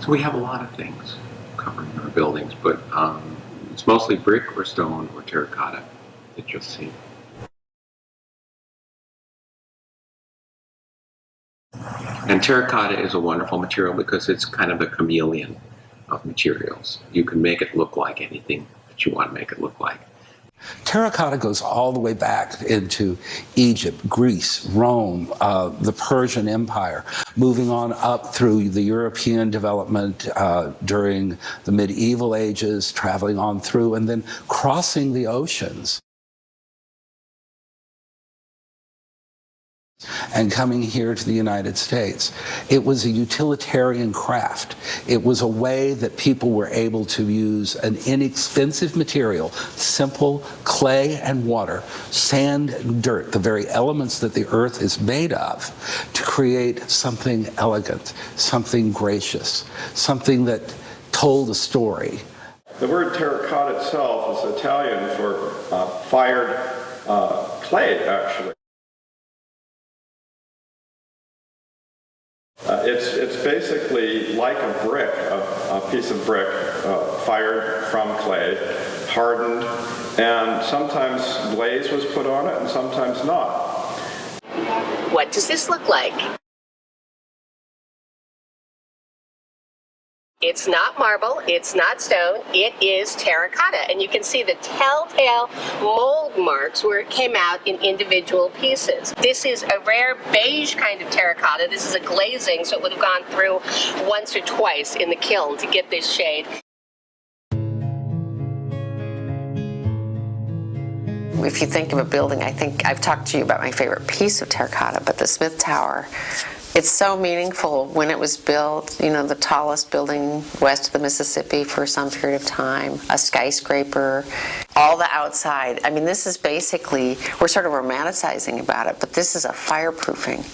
So we have a lot of things covering our buildings, but it's mostly brick or stone or terracotta that you'll see. And terracotta is a wonderful material because it's kind of a chameleon of materials. You can make it look like anything that you want to make it look like. Terracotta goes all the way back into Egypt, Greece, Rome, the Persian Empire, moving on up through the European development during the medieval ages, traveling on through, and then crossing the oceans and coming here to the United States. It was a utilitarian craft. It was a way that people were able to use an inexpensive material, simple clay and water, sand and dirt, the very elements that the earth is made of, to create something elegant, something gracious, something that told a story. The word terracotta itself is Italian for fired clay, actually. It's basically like a brick, a piece of brick fired from clay, hardened, and sometimes glaze was put on it and sometimes not. What does this look like? It's not marble, it's not stone, it is terracotta. And you can see the telltale mold marks where it came out in individual pieces. This is a rare beige kind of terracotta. This is a glazing, so it would have gone through once or twice in the kiln to get this shade. If you think of a building, I think I've talked to you about my favorite piece of terracotta, but the Smith Tower. It's so meaningful. When it was built, you know, the tallest building west of the Mississippi for some period of time, a skyscraper, all the outside. I mean, this is basically, we're sort of romanticizing about it, but this is a fireproofing.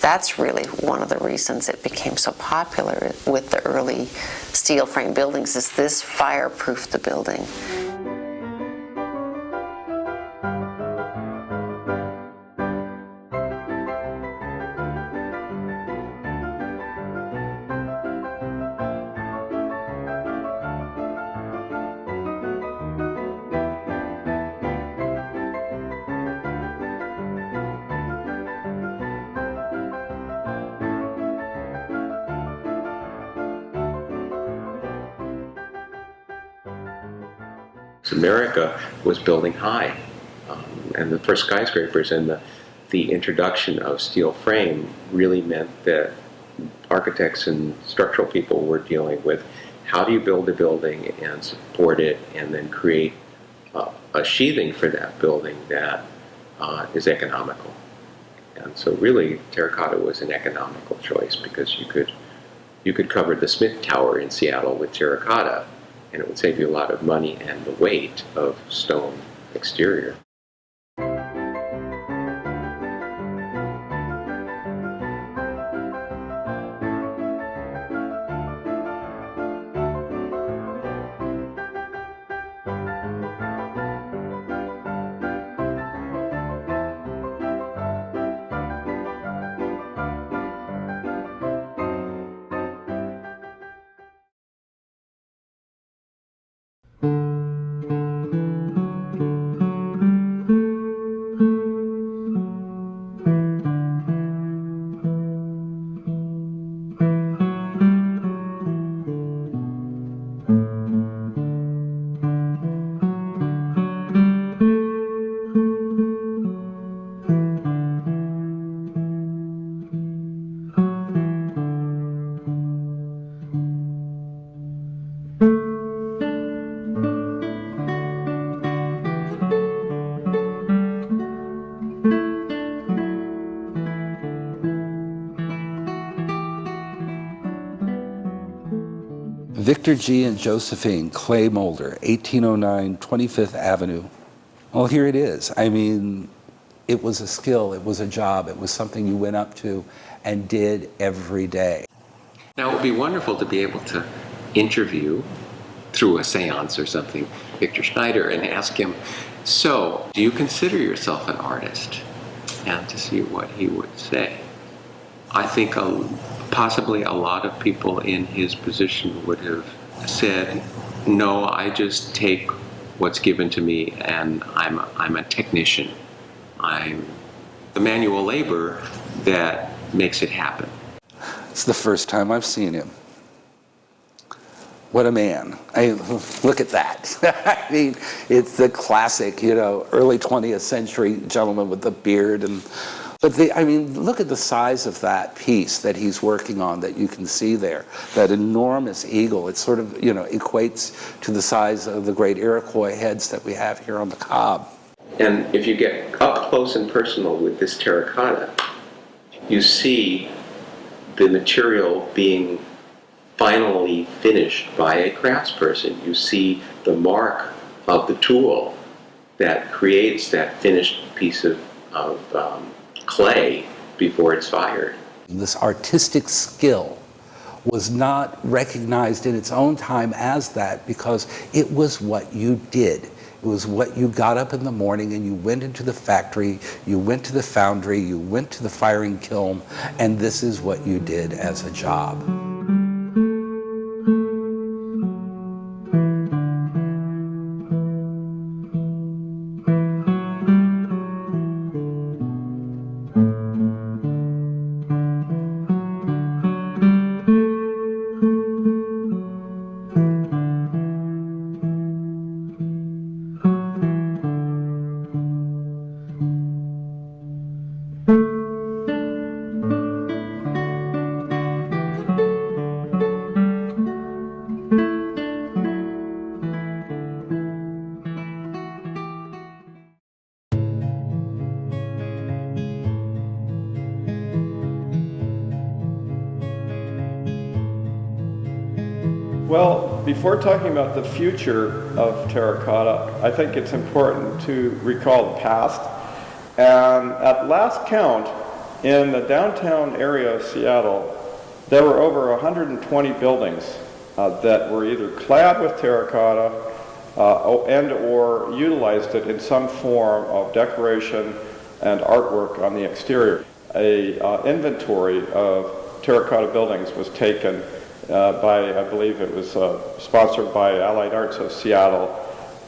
That's really one of the reasons it became so popular with the early steel frame buildings, is this fireproofed the building. America was building high, and the first skyscrapers and the introduction of steel frame really meant that architects and structural people were dealing with how do you build a building and support it and then create a sheathing for that building that is economical. And so really terracotta was an economical choice because you could cover the Smith Tower in Seattle with terracotta, and it would save you a lot of money and the weight of stone exterior. Victor G. and Josephine Clay Molder, 1809 25th Avenue. Well, here it is. I mean, it was a skill, it was a job, it was something you went up to and did every day. Now, it would be wonderful to be able to interview, through a seance or something, Victor Schneider and ask him, so, do you consider yourself an artist? And to see what he would say. I think possibly a lot of people in his position would have said, no, I just take what's given to me and I'm a technician. I'm the manual labor that makes it happen. It's the first time I've seen him. What a man. Look at that. I mean, it's the classic, early 20th century gentleman with the beard. But look at the size of that piece that he's working on that you can see there. That enormous eagle. It sort of, equates to the size of the great Iroquois heads that we have here on the Cobb. And if you get up close and personal with this terracotta, you see the material being finally finished by a craftsperson. You see the mark of the tool that creates that finished piece of clay before it's fired. This artistic skill was not recognized in its own time as that because it was what you did. It was what you got up in the morning and you went into the factory, you went to the foundry, you went to the firing kiln, and this is what you did as a job. Well, before talking about the future of terracotta, I think it's important to recall the past. And at last count, in the downtown area of Seattle, there were over 120 buildings that were either clad with terracotta and or utilized it in some form of decoration and artwork on the exterior. A inventory of terracotta buildings was taken by, I believe it was sponsored by Allied Arts of Seattle.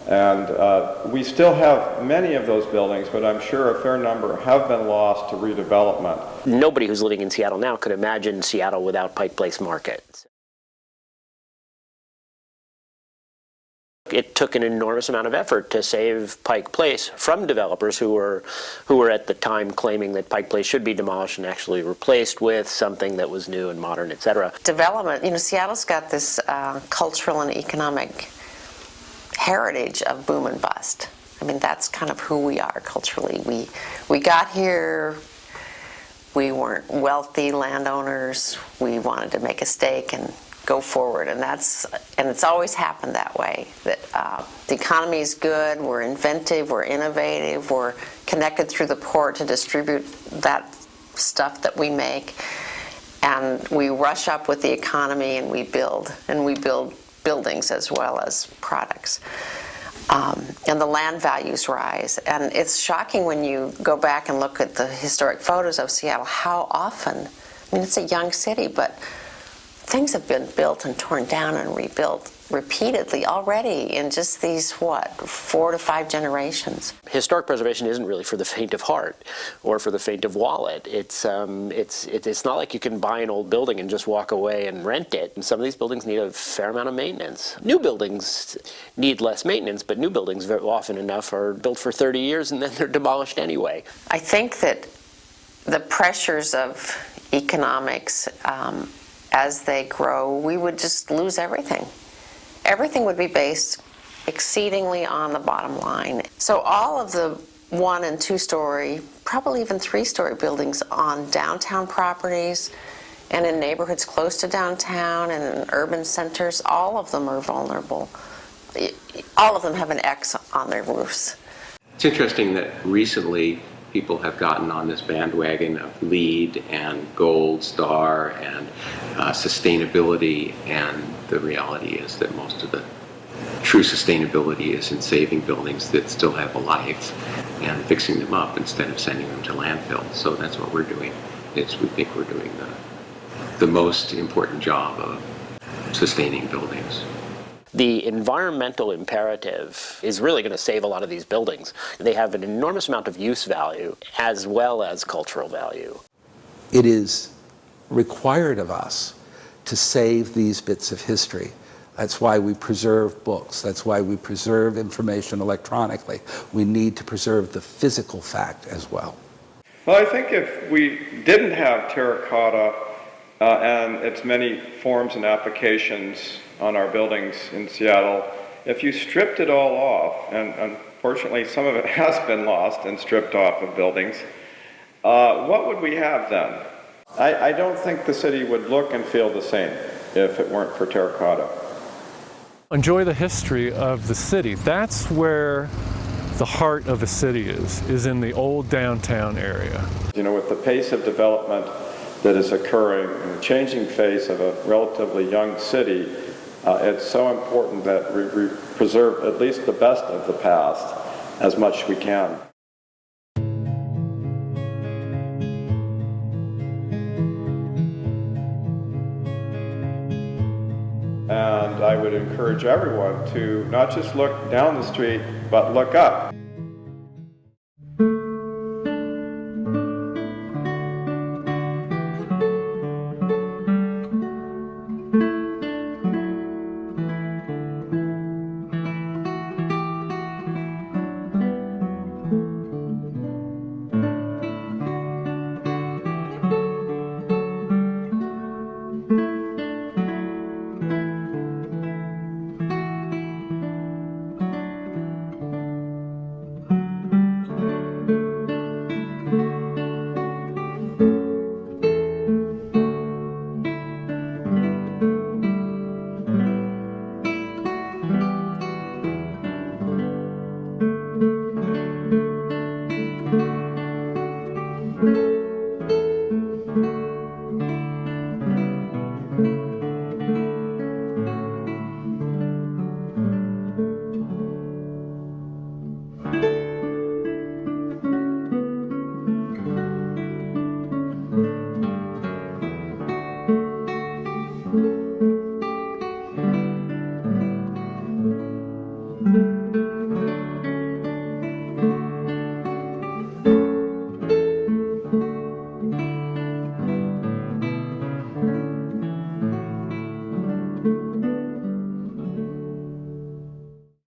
And we still have many of those buildings, but I'm sure a fair number have been lost to redevelopment. Nobody who's living in Seattle now could imagine Seattle without Pike Place Market. It took an enormous amount of effort to save Pike Place from developers who were at the time claiming that Pike Place should be demolished and actually replaced with something that was new and modern, etc. Development, Seattle's got this cultural and economic heritage of boom and bust. I mean, that's kind of who we are culturally. We got here, we weren't wealthy landowners, we wanted to make a stake and go forward, and it's always happened that way. That the economy is good, we're inventive, we're innovative, we're connected through the port to distribute that stuff that we make, and we rush up with the economy and we build buildings as well as products. And the land values rise. And it's shocking when you go back and look at the historic photos of Seattle, how often, I mean, it's a young city, but things have been built and torn down and rebuilt repeatedly already in just these, 4 to 5 generations. Historic preservation isn't really for the faint of heart or for the faint of wallet. It's not like you can buy an old building and just walk away and rent it. And some of these buildings need a fair amount of maintenance. New buildings need less maintenance, but new buildings very often enough are built for 30 years and then they're demolished anyway. I think that the pressures of economics, as they grow, we would just lose everything. Everything would be based exceedingly on the bottom line. So all of the 1- and 2-story, probably even 3-story buildings on downtown properties And in neighborhoods close to downtown and in urban centers, all of them are vulnerable. All of them have an X on their roofs. It's interesting that recently people have gotten on this bandwagon of LEED and Gold Star and sustainability, and the reality is that most of the true sustainability is in saving buildings that still have a life and fixing them up instead of sending them to landfill. So that's what we're doing. We think we're doing the most important job of sustaining buildings. The environmental imperative is really going to save a lot of these buildings. They have an enormous amount of use value as well as cultural value. It is required of us to save these bits of history. That's why we preserve books. That's why we preserve information electronically. We need to preserve the physical fact as well. Well, I think if we didn't have terracotta and its many forms and applications on our buildings in Seattle, if you stripped it all off, and unfortunately some of it has been lost and stripped off of buildings, what would we have then? I don't think the city would look and feel the same if it weren't for terracotta. Enjoy the history of the city. That's where the heart of a city is in the old downtown area. You know, with the pace of development that is occurring and the changing face of a relatively young city, it's so important that we preserve at least the best of the past as much as we can. And I would encourage everyone to not just look down the street, but look up.